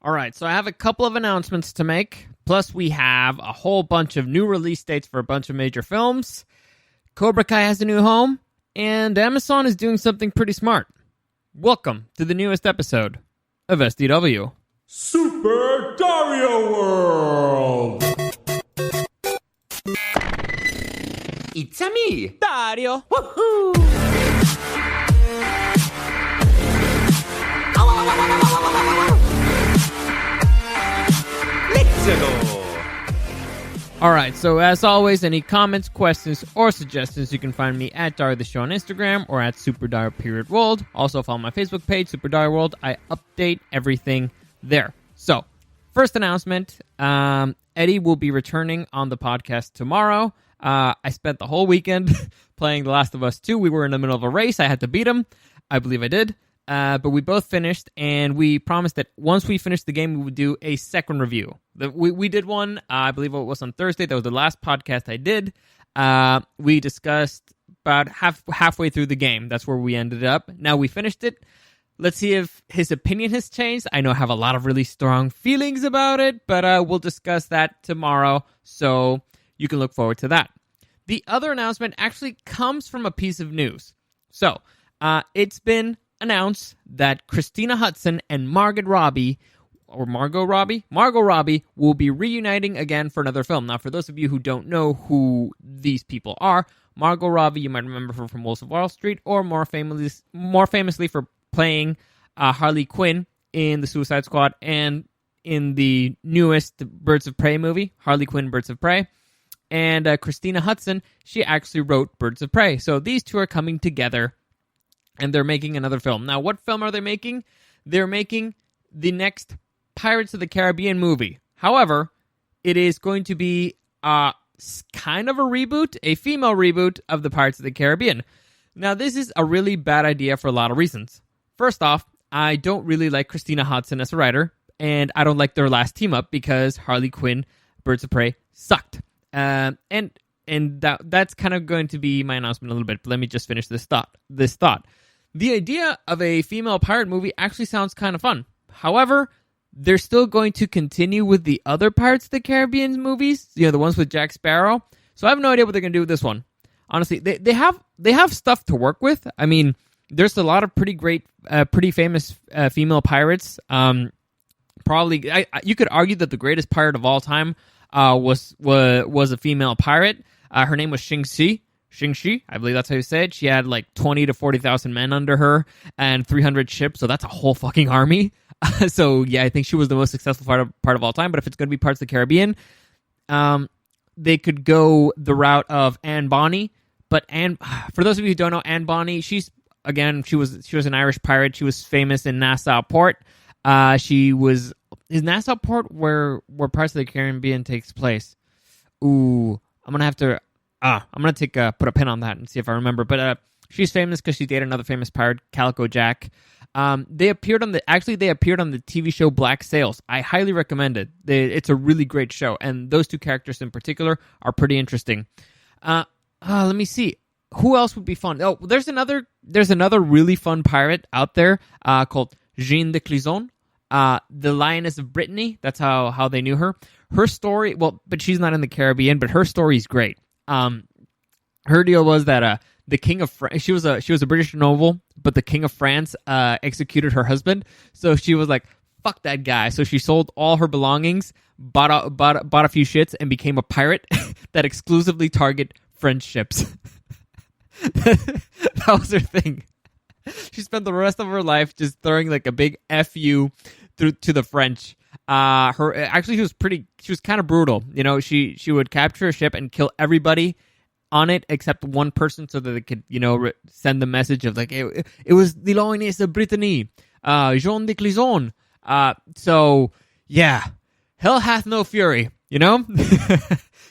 All right, so I have a couple of announcements to make. Plus, we have a whole bunch of new release dates for a bunch of major films. Cobra Kai has a new home, and Amazon is doing something pretty smart. Welcome to the newest episode of SDW. Super Dario World! It's a me, Dario! Woohoo! Let's go! All right, so as always, any comments, questions, or suggestions, you can find me at Dario the Show on Instagram or at SuperDario_World. Also, follow my Facebook page, Super Dario World. I update everything there. So, first announcement, Eddie will be returning on the podcast tomorrow. I spent the whole weekend playing The Last of Us 2. We were in the middle of a race. I had to beat him. I believe I did. But we both finished, and we promised that once we finished the game, we would do a second review. We did one, I believe it was on Thursday. That was the last podcast I did. We discussed about halfway through the game. That's where we ended up. Now we finished it. Let's see if his opinion has changed. I know I have a lot of really strong feelings about it, but we'll discuss that tomorrow, so you can look forward to that. The other announcement actually comes from a piece of news. So, it's been announced that Christina Hudson and Margot Robbie will be reuniting again for another film. Now, for those of you who don't know who these people are, Margot Robbie, you might remember her from Wolves of Wall Street, or more famously for playing Harley Quinn in the Suicide Squad and in the newest Birds of Prey movie, Harley Quinn, Birds of Prey. And Christina Hudson, she actually wrote Birds of Prey. So these two are coming together, and they're making another film. Now, what film are they making? They're making the next Pirates of the Caribbean movie. However, it is going to be kind of a reboot, a female reboot of the Pirates of the Caribbean. Now, this is a really bad idea for a lot of reasons. First off, I don't really like Christina Hodson as a writer, and I don't like their last team-up because Harley Quinn, Birds of Prey sucked. And that's kind of going to be my announcement a little bit, but let me just finish this thought. The idea of a female pirate movie actually sounds kind of fun. However, they're still going to continue with the other Pirates of the Caribbean movies, the ones with Jack Sparrow. So I have no idea what they're going to do with this one. Honestly, they have stuff to work with. I mean, there's a lot of pretty famous female pirates. Probably, you could argue that the greatest pirate of all time was a female pirate. Her name was Xingxi, I believe that's how you say it. She had like 20 to 40,000 men under her and 300 ships, so that's a whole fucking army. So yeah, I think she was the most successful part of all time. But if it's going to be Parts of the Caribbean, they could go the route of Anne Bonny. But for those of you who don't know Anne Bonny, she was an Irish pirate. She was famous in Nassau Port. Is Nassau Port where Parts of the Caribbean takes place? Ooh, I'm gonna put a pin on that and see if I remember. But she's famous because she dated another famous pirate, Calico Jack. They appeared on the TV show Black Sails. I highly recommend it. It's a really great show, and those two characters in particular are pretty interesting. Let me see. Who else would be fun? Oh, there's another really fun pirate out there called Jeanne de Clisson. The Lioness of Brittany. That's how they knew her. Her story, but she's not in the Caribbean, but her story is great. Her deal was that the King of France, she was a British noble, but the King of France executed her husband. So she was like, fuck that guy. So she sold all her belongings, bought a few shits, and became a pirate that exclusively target French ships. That was her thing. She spent the rest of her life just throwing like a big F you to the French. She was kind of brutal. She would capture a ship and kill everybody on it except one person so that they could, send the message of like, it was the Lioness of Brittany, Jean de Clisson. So yeah, hell hath no fury,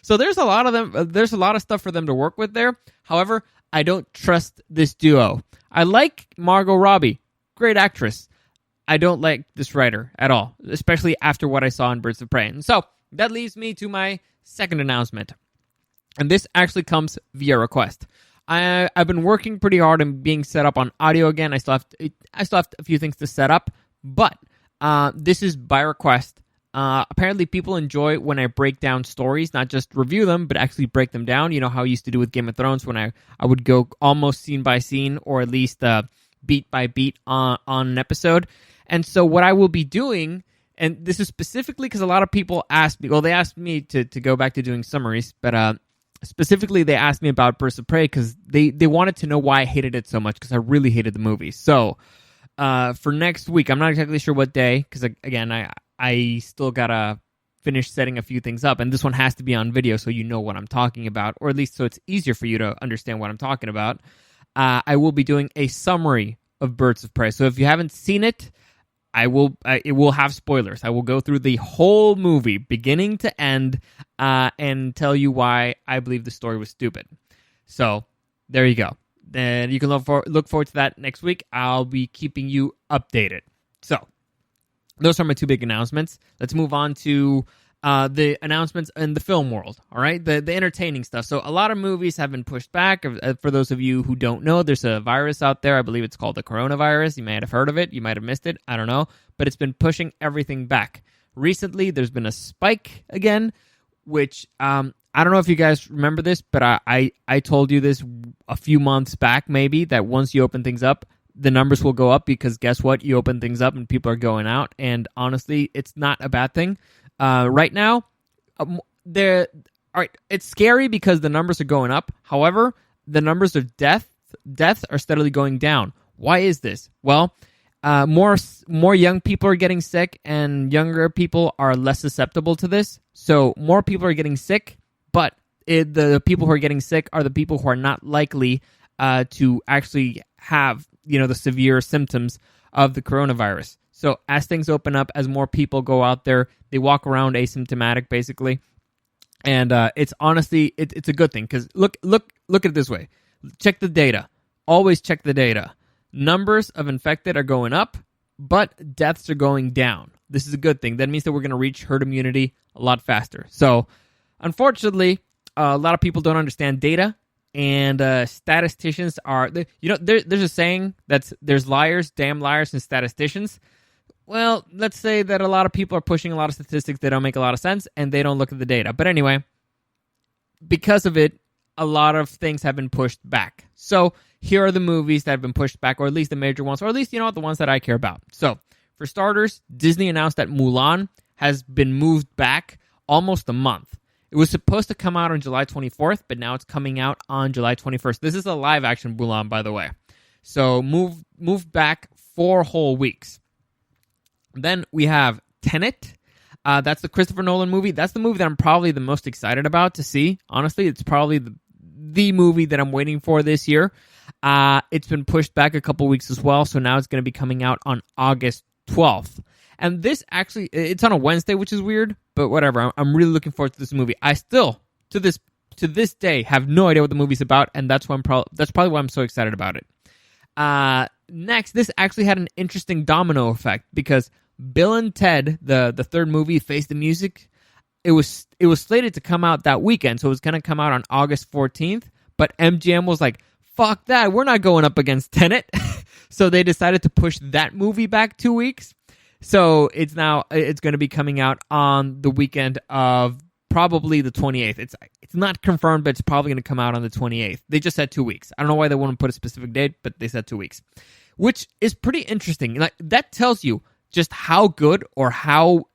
So there's a lot of them. There's a lot of stuff for them to work with there. However, I don't trust this duo. I like Margot Robbie, great actress. I don't like this writer at all, especially after what I saw in Birds of Prey. And so that leads me to my second announcement. And this actually comes via request. I've been working pretty hard on being set up on audio again. I still have a few things to set up, but This is by request. Apparently, people enjoy when I break down stories, not just review them, but actually break them down. You know how I used to do with Game of Thrones when I would go almost scene by scene, or at least beat by beat on an episode. And so what I will be doing, and this is specifically because a lot of people asked me, well, they asked me to go back to doing summaries, but specifically they asked me about Birds of Prey because they wanted to know why I hated it so much, because I really hated the movie. So for next week, I'm not exactly sure what day, because again, I still gotta finish setting a few things up, and this one has to be on video so you know what I'm talking about, or at least so it's easier for you to understand what I'm talking about. I will be doing a summary of Birds of Prey. So if you haven't seen it, it will have spoilers. I will go through the whole movie, beginning to end, and tell you why I believe the story was stupid. So there you go. Then you can look forward to that next week. I'll be keeping you updated. So those are my two big announcements. Let's move on to the announcements in the film world, all right? The entertaining stuff. So a lot of movies have been pushed back. For those of you who don't know, there's a virus out there. I believe it's called the coronavirus. You might have heard of it. You might have missed it. I don't know. But it's been pushing everything back. Recently, there's been a spike again, which I don't know if you guys remember this, but I told you this a few months back maybe, that once you open things up, the numbers will go up, because guess what? You open things up and people are going out. And honestly, it's not a bad thing. Right now, it's scary because the numbers are going up. However, the numbers of deaths are steadily going down. Why is this? Well, more young people are getting sick, and younger people are less susceptible to this. So more people are getting sick, but the people who are getting sick are the people who are not likely to actually have the severe symptoms of the coronavirus. So as things open up, as more people go out there, they walk around asymptomatic, basically. And it's honestly, it's a good thing, because look at it this way. Check the data. Always check the data. Numbers of infected are going up, but deaths are going down. This is a good thing. That means that we're going to reach herd immunity a lot faster. So unfortunately, a lot of people don't understand data. And statisticians are, there's a saying that's there's liars, damn liars, and statisticians. Well, let's say that a lot of people are pushing a lot of statistics that don't make a lot of sense, and they don't look at the data. But anyway, because of it, a lot of things have been pushed back. So here are the movies that have been pushed back, or at least the major ones, or at least, the ones that I care about. So for starters, Disney announced that Mulan has been moved back almost a month. It was supposed to come out on July 24th, but now it's coming out on July 21st. This is a live-action Mulan, by the way. So move back 4 whole weeks. Then we have Tenet. That's the Christopher Nolan movie. That's the movie that I'm probably the most excited about to see. Honestly, it's probably the movie that I'm waiting for this year. It's been pushed back a couple weeks as well, so now it's going to be coming out on August 12th. And this actually, it's on a Wednesday, which is weird, but whatever. I'm really looking forward to this movie. I still, to this day, have no idea what the movie's about, and that's probably why I'm so excited about it. Next, this actually had an interesting domino effect, because Bill and Ted, the third movie, Face the Music, it was slated to come out that weekend, so it was going to come out on August 14th, but MGM was like, fuck that, we're not going up against Tenet. So they decided to push that movie back 2 weeks. So it's going to be coming out on the weekend of probably the 28th. It's not confirmed, but it's probably going to come out on the 28th. They just said 2 weeks. I don't know why they wouldn't put a specific date, but they said 2 weeks, which is pretty interesting. Like, that tells you just how good or how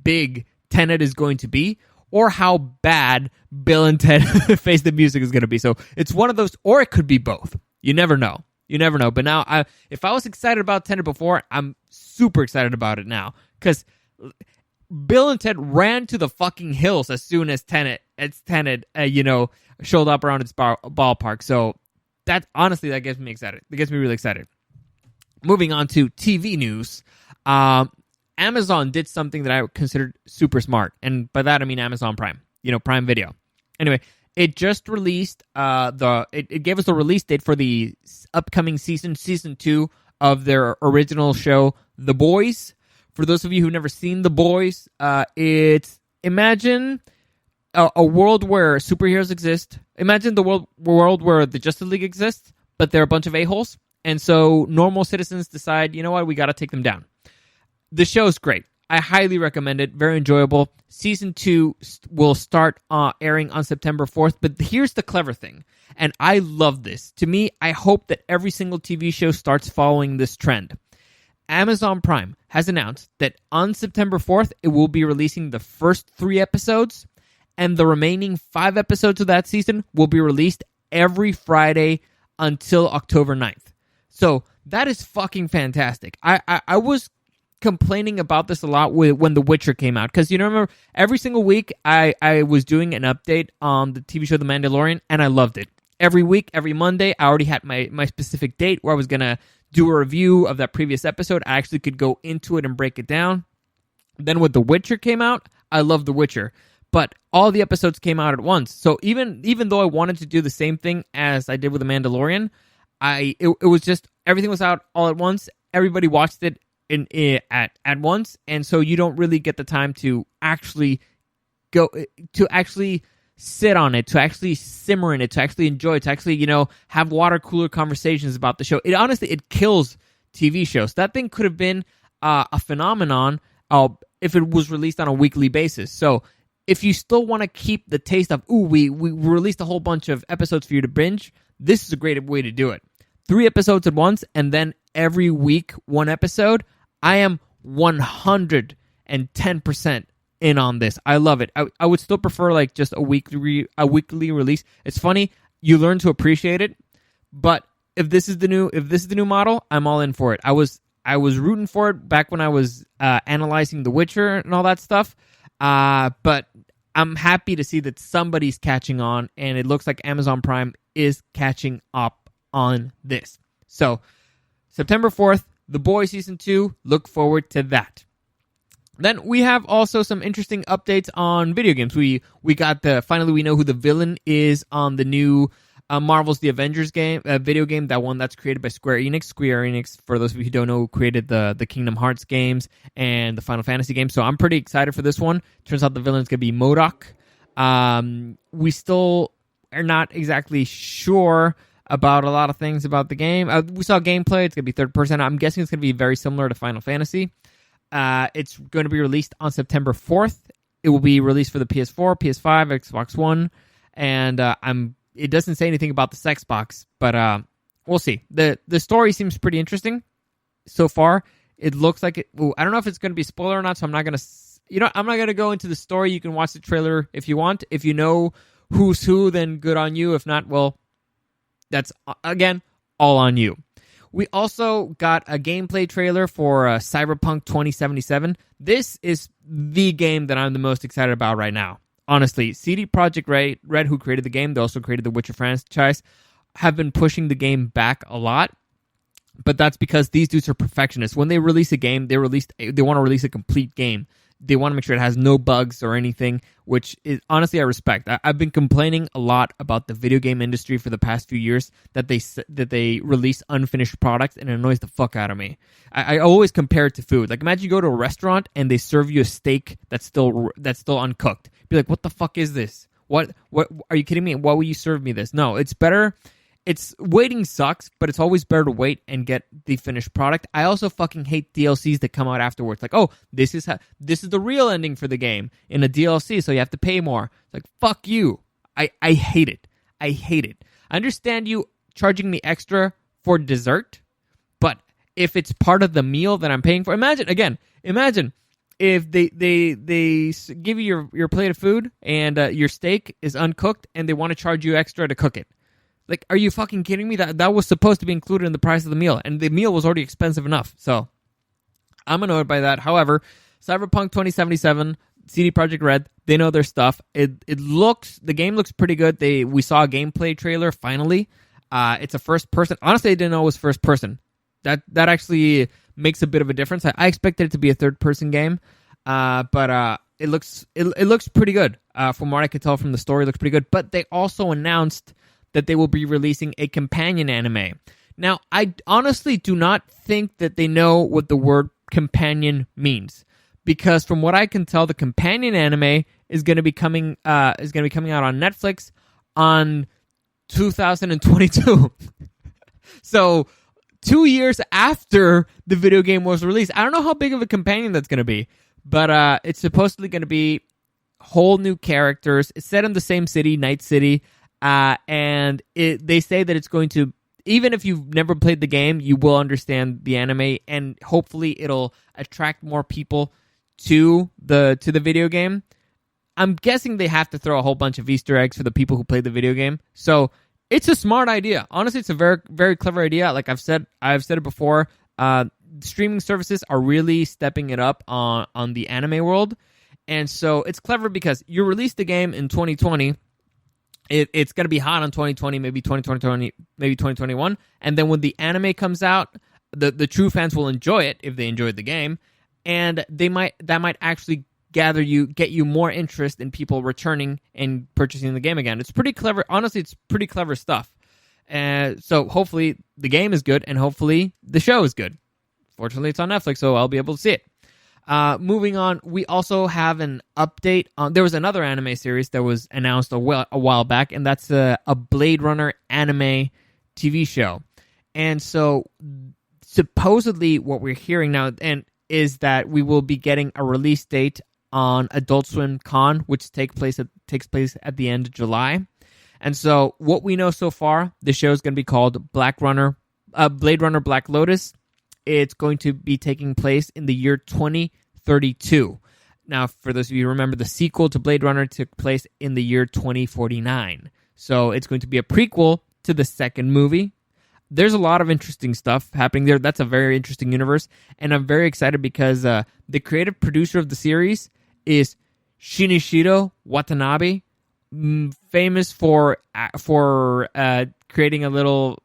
big Tenet is going to be, or how bad Bill and Ted Face the Music is going to be. So it's one of those, or it could be both. You never know. But now, if I was excited about Tenet before, I'm super excited about it now, because Bill and Ted ran to the fucking hills as soon as Tenet showed up around its ballpark. So that gets me excited. It gets me really excited. Moving on to TV news, Amazon did something that I considered super smart, and by that I mean Amazon Prime. Prime Video. Anyway, it just released it gave us the release date for the upcoming season 2 of their original show, The Boys. For those of you who've never seen The Boys, it's imagine a world where superheroes exist. Imagine the world where the Justice League exists, but they're a bunch of a-holes. And so normal citizens decide, you know what, we got to take them down. the show's great. I highly recommend it. Very enjoyable. Season 2 will start airing on September 4th. But here's the clever thing, and I love this. To me, I hope that every single TV show starts following this trend. Amazon Prime has announced that on September 4th, it will be releasing the first 3 episodes, and the remaining 5 episodes of that season will be released every Friday until October 9th. So that is fucking fantastic. I was complaining about this a lot when The Witcher came out, because remember, every single week I was doing an update on the TV show The Mandalorian, and I loved it. Every week, every Monday, I already had my specific date where I was going to do a review of that previous episode. I actually could go into it and break it down. Then when The Witcher came out, I loved The Witcher, but all the episodes came out at once. So even though I wanted to do the same thing as I did with The Mandalorian, it was just everything was out all at once. Everybody watched it at once, and so you don't really get the time to actually sit on it, to actually simmer in it, to actually enjoy it, to actually have water cooler conversations about the show. It honestly kills TV shows. That thing could have been a phenomenon if it was released on a weekly basis. So if you still want to keep the taste of we released a whole bunch of episodes for you to binge, this is a great way to do it. 3 episodes at once, and then every week 1 episode. I am 110% in on this. I love it. I would still prefer like just a weekly release. It's funny, you learn to appreciate it, but if this is the new model, I'm all in for it. I was rooting for it back when I was analyzing The Witcher and all that stuff, but I'm happy to see that somebody's catching on, and it looks like Amazon Prime is catching up on this. So September 4th, The Boys Season 2, look forward to that. Then we have also some interesting updates on video games. We got finally we know who the villain is on the new Marvel's The Avengers game, video game, that one that's created by Square Enix. Square Enix, for those of you who don't know, created the Kingdom Hearts games and the Final Fantasy games. So I'm pretty excited for this one. Turns out the villain's going to be MODOK. We still are not exactly sure about a lot of things about the game. We saw gameplay. It's going to be third person. I'm guessing it's going to be very similar to Final Fantasy. It's going to be released on September 4th. It will be released for the PS4, PS5, Xbox One, and it doesn't say anything about the Xbox, but we'll see. The story seems pretty interesting so far. It looks like it. I don't know if it's going to be spoiler or not, so I'm not going to. I'm not going to go into the story. You can watch the trailer if you want. If you know who's who, then good on you. If not, well, that's again all on you. We also got a gameplay trailer for Cyberpunk 2077. This is the game that I'm the most excited about right now. Honestly, CD Projekt Red, who created the game, they also created the Witcher franchise, have been pushing the game back a lot. But that's because these dudes are perfectionists. When they release a game, they want to release a complete game. They want to make sure it has no bugs or anything, which is honestly I respect. I've been complaining a lot about the video game industry for the past few years that they release unfinished products, and it annoys the fuck out of me. I always compare it to food. Like imagine you go to a restaurant and they serve you a steak that's still uncooked. Be like, what the fuck is this? What are you kidding me? Why would you serve me this? No, it's better. Waiting sucks, but it's always better to wait and get the finished product. I also fucking hate DLCs that come out afterwards. Like, oh, this is the real ending for the game in a DLC, so you have to pay more. It's like, fuck you. I hate it. I hate it. I understand you charging me extra for dessert, but if it's part of the meal that I'm paying for, imagine if they give you your plate of food and your steak is uncooked and they want to charge you extra to cook it. Like, are you fucking kidding me? That was supposed to be included in the price of the meal, and the meal was already expensive enough. So I'm annoyed by that. However, Cyberpunk 2077, CD Projekt Red, they know their stuff. The game looks pretty good. We saw a gameplay trailer finally. It's a first person. Honestly, I didn't know it was first person. That actually makes a bit of a difference. I expected it to be a third person game, but it looks pretty good. From what I could tell from the story, it looks pretty good. But they also announced that they will be releasing a companion anime. Now, I honestly do not think that they know what the word companion means, because from what I can tell, the companion anime is going to be coming out on Netflix on 2022. So 2 years after the video game was released. I don't know how big of a companion that's going to be, but it's supposedly going to be whole new characters. It's set in the same city, Night City, and they say that it's going to, even if you've never played the game, you will understand the anime, and hopefully it'll attract more people to the video game. I'm guessing they have to throw a whole bunch of Easter eggs for the people who played the video game. So it's a smart idea. Honestly, it's a very, very clever idea. Like I've said it before. Streaming services are really stepping it up on the anime world, and so it's clever because you released the game in 2020. It's going to be hot on 2020, maybe 2020, maybe 2021, and then when the anime comes out, the true fans will enjoy it if they enjoyed the game, and that might actually get you more interest in people returning and purchasing the game again. It's pretty clever. Honestly, it's pretty clever stuff. So hopefully the game is good, and hopefully the show is good. Fortunately, it's on Netflix, so I'll be able to see it. Moving on, we also have an update on. There was another anime series that was announced a while back, and that's a Blade Runner anime TV show. And so, supposedly, what we're hearing now is that we will be getting a release date on Adult Swim Con, which takes place at the end of July. And so, what we know so far, the show is going to be called Blade Runner Black Lotus. It's going to be taking place in the year 2032. Now, for those of you who remember, the sequel to Blade Runner took place in the year 2049. So it's going to be a prequel to the second movie. There's a lot of interesting stuff happening there. That's a very interesting universe. And I'm very excited because the creative producer of the series is Shinichiro Watanabe, famous for creating a little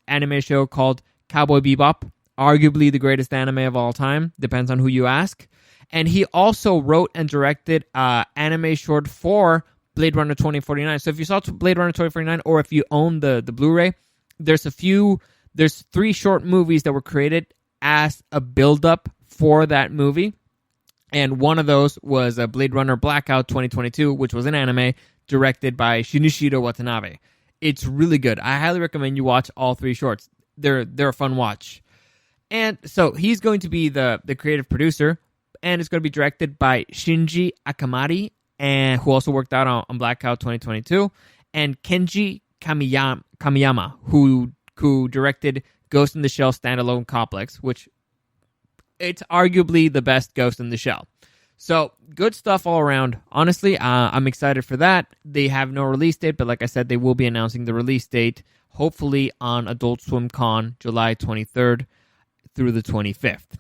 anime show called Cowboy Bebop. Arguably the greatest anime of all time, depends on who you ask. And he also wrote and directed anime short for Blade Runner 2049. So if you saw Blade Runner 2049, or if you own the Blu-ray, there's 3 short movies that were created as a build-up for that movie. And one of those was Blade Runner Blackout 2022, which was an anime directed by Shinichiro Watanabe. It's really good. I highly recommend you watch all 3 shorts. They're a fun watch. And so he's going to be the creative producer, and it's going to be directed by Shinji Akamari, and who also worked out on Blackout 2022, and Kenji Kamiyama, who directed Ghost in the Shell Standalone Complex, which it's arguably the best Ghost in the Shell. So good stuff all around. Honestly, I'm excited for that. They have no release date, but like I said, they will be announcing the release date, hopefully on Adult Swim Con, July 23rd. Through the 25th.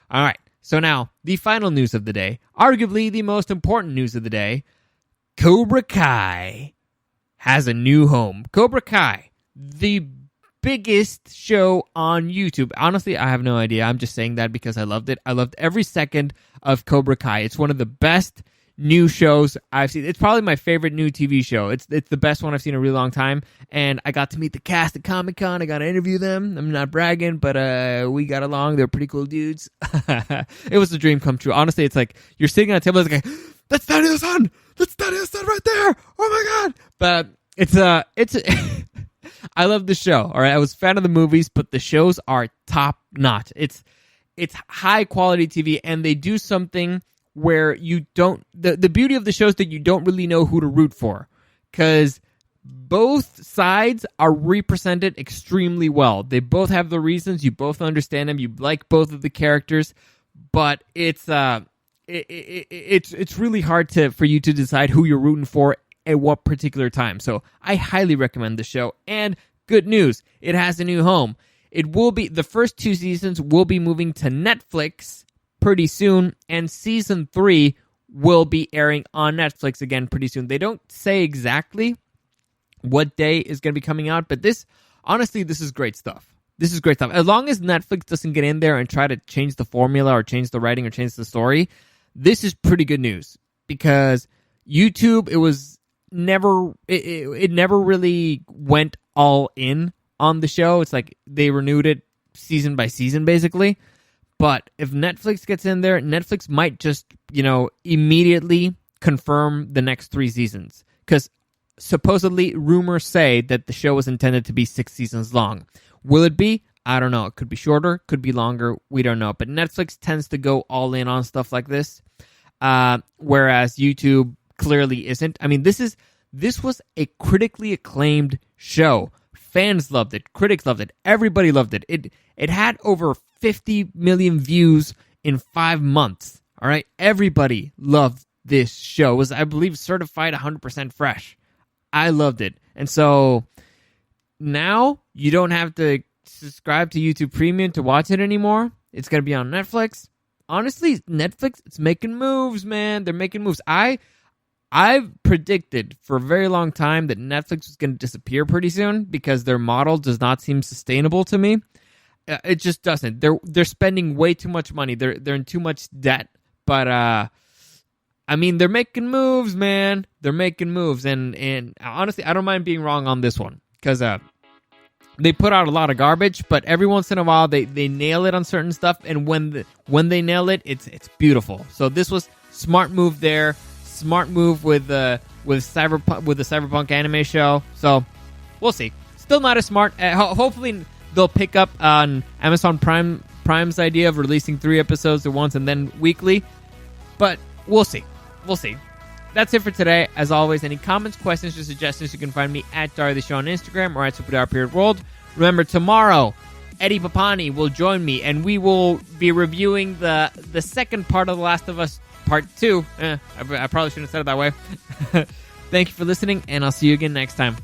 All right, so now the final news of the day, arguably the most important news of the day, Cobra Kai has a new home. Cobra Kai, the biggest show on YouTube. Honestly, I have no idea. I'm just saying that because I loved it. I loved every second of Cobra Kai. It's one of the best new shows I've seen. It's probably my favorite new TV show. It's the best one I've seen in a really long time. And I got to meet the cast at Comic-Con. I got to interview them. I'm not bragging, but we got along. They're pretty cool dudes. It was a dream come true. Honestly, it's like you're sitting on a table. It's like, that's Daniel-san. That's Daniel-san right there. Oh my god! But it's I love the show. All right, I was a fan of the movies, but the shows are top notch. It's high quality TV, and they do something where you don't, the beauty of the show is that you don't really know who to root for, because both sides are represented extremely well. They both have the reasons, you both understand them, you like both of the characters, but it's really hard for you to decide who you're rooting for at what particular time. So I highly recommend the show. And good news, it has a new home. It will be, the first 2 seasons will be moving to Netflix pretty soon, and season 3 will be airing on Netflix again pretty soon. They don't say exactly what day is going to be coming out, but this is great stuff. This is great stuff. As long as Netflix doesn't get in there and try to change the formula or change the writing or change the story, this is pretty good news, because YouTube, it never really went all in on the show. It's like they renewed it season by season, basically. But if Netflix gets in there, Netflix might just, immediately confirm the next 3 seasons. Because supposedly rumors say that the show was intended to be 6 seasons long. Will it be? I don't know. It could be shorter, could be longer. We don't know. But Netflix tends to go all in on stuff like this, whereas YouTube clearly isn't. I mean, this was a critically acclaimed show. Fans loved it. Critics loved it. Everybody loved it. It had over 50 million views in 5 months. All right? Everybody loved this show. It was, I believe, certified 100% fresh. I loved it. And so now you don't have to subscribe to YouTube Premium to watch it anymore. It's going to be on Netflix. Honestly, Netflix, it's making moves, man. They're making moves. I've predicted for a very long time that Netflix was going to disappear pretty soon because their model does not seem sustainable to me. It just doesn't. They're spending way too much money. They're in too much debt. But I mean, they're making moves, man. They're making moves, and honestly, I don't mind being wrong on this one because they put out a lot of garbage, but every once in a while they nail it on certain stuff, and when they nail it, it's beautiful. So this was smart move there. Smart move with the Cyberpunk anime show. So we'll see. Still not as smart. Hopefully they'll pick up on Amazon Prime's idea of releasing 3 episodes at once and then weekly. But we'll see. We'll see. That's it for today. As always, any comments, questions, or suggestions, you can find me at Dario the Show on Instagram or at SuperDarPeriodWorld. Remember, tomorrow, Eddie Papani will join me, and we will be reviewing the second part of The Last of Us Part 2. I probably shouldn't have said it that way. Thank you for listening, and I'll see you again next time.